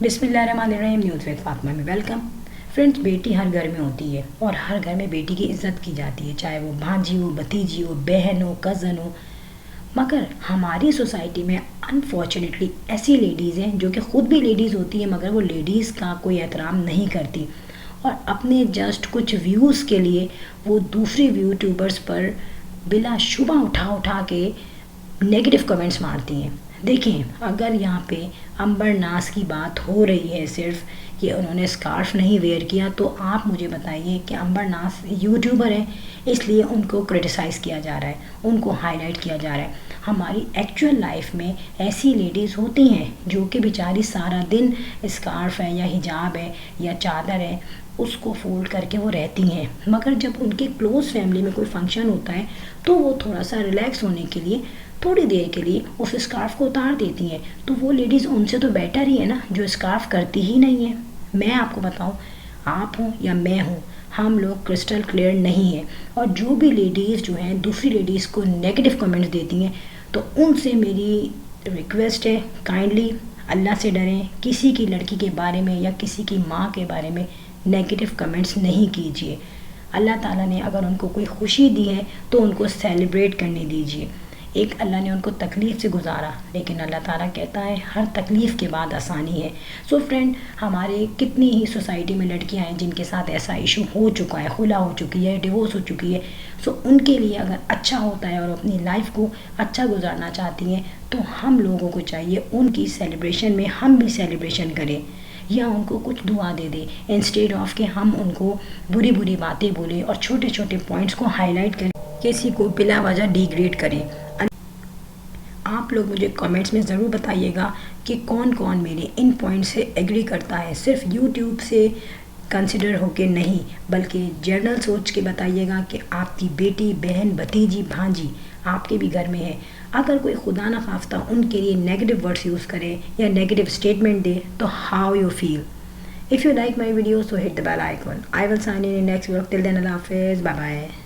بسم اللہ الرحمن الرحیم، نیوز ویک فاطمہ میں ویلکم۔ فرینڈس، بیٹی ہر گھر میں ہوتی ہے اور ہر گھر میں بیٹی کی عزت کی جاتی ہے، چاہے وہ بھانجی ہو، بھتیجی ہو، بہن ہو، کزن ہو۔ مگر ہماری سوسائٹی میں انفارچونیٹلی ایسی لیڈیز ہیں جو کہ خود بھی لیڈیز ہوتی ہیں، مگر وہ لیڈیز کا کوئی احترام نہیں کرتی اور اپنے جسٹ کچھ ویوز کے لیے وہ دوسری یوٹیوبرز پر بلا شبہ اٹھا کے نیگیٹو کمنٹس مارتی ہیں۔ دیکھیں، اگر یہاں پہ امبر ناز کی بات ہو رہی ہے صرف کہ انہوں نے اسکارف نہیں ویئر کیا، تو آپ مجھے بتائیے کہ امبر ناز یوٹیوبر ہیں اس لیے ان کو کرٹیسائز کیا جا رہا ہے، ان کو ہائی لائٹ کیا جا رہا ہے۔ ہماری ایکچوئل لائف میں ایسی لیڈیز ہوتی ہیں جو کہ بیچاری سارا دن اسکارف ہے یا حجاب ہے یا چادر ہے اس کو فولڈ کر کے وہ رہتی ہیں، مگر جب ان کے کلوز فیملی میں کوئی فنکشن ہوتا ہے تو وہ تھوڑا سا ریلیکس ہونے کے لیے تھوڑی دیر کے لیے اس اسکارف کو اتار دیتی ہیں۔ تو وہ لیڈیز ان سے تو بیٹر ہی ہے نا جو اسکارف کرتی ہی نہیں ہے۔ میں آپ کو بتاؤں، آپ ہوں یا میں ہوں، ہم لوگ کرسٹل کلیئر نہیں ہیں، اور جو بھی لیڈیز جو ہیں دوسری لیڈیز کو نیگیٹو کمنٹس دیتی ہیں تو ان سے میری ریکویسٹ ہے، کائنڈلی اللہ سے ڈریں، کسی کی لڑکی کے بارے میں یا کسی کی ماں کے بارے میں نیگیٹو کمنٹس نہیں کیجیے۔ اللہ تعالیٰ نے اگر ان کو کوئی خوشی دی ہے تو ان کو سیلیبریٹ کرنے دیجیے۔ ایک اللہ نے ان کو تکلیف سے گزارا، لیکن اللہ تعالیٰ کہتا ہے ہر تکلیف کے بعد آسانی ہے۔ سو فرینڈ، ہمارے کتنی ہی سوسائٹی میں لڑکیاں ہیں جن کے ساتھ ایسا ایشو ہو چکا ہے، خلا ہو چکی ہے، ڈیورس ہو چکی ہے۔ سو ان کے لیے اگر اچھا ہوتا ہے اور اپنی لائف کو اچھا گزارنا چاہتی ہیں تو ہم لوگوں کو چاہیے ان کی سیلیبریشن میں ہم بھی سیلیبریشن کریں یا ان کو کچھ دعا دے دیں، انسٹیڈ آف کہ ہم ان کو بری باتیں بولیں اور چھوٹے چھوٹے پوائنٹس کو ہائی لائٹ کریں، کسی کو بلا وجہ ڈیگریڈ کریں۔ آپ لوگ مجھے کامنٹس میں ضرور بتائیے گا کہ کون کون میرے ان پوائنٹ سے ایگری کرتا ہے، صرف یوٹیوب سے کنسیڈر ہو کے نہیں بلکہ جنرل سوچ کے بتائیے گا کہ آپ کی بیٹی، بہن، بھتیجی، بھانجی آپ کے بھی گھر میں ہے، اگر کوئی خدا نخواستہ ان کے لیے نیگیٹو ورڈس یوز کرے یا نیگیٹو اسٹیٹمنٹ دے تو how you feel. If you like my video, so hit the bell icon. I will sign in next vlog. Till then, Allah Hafiz. Bye bye.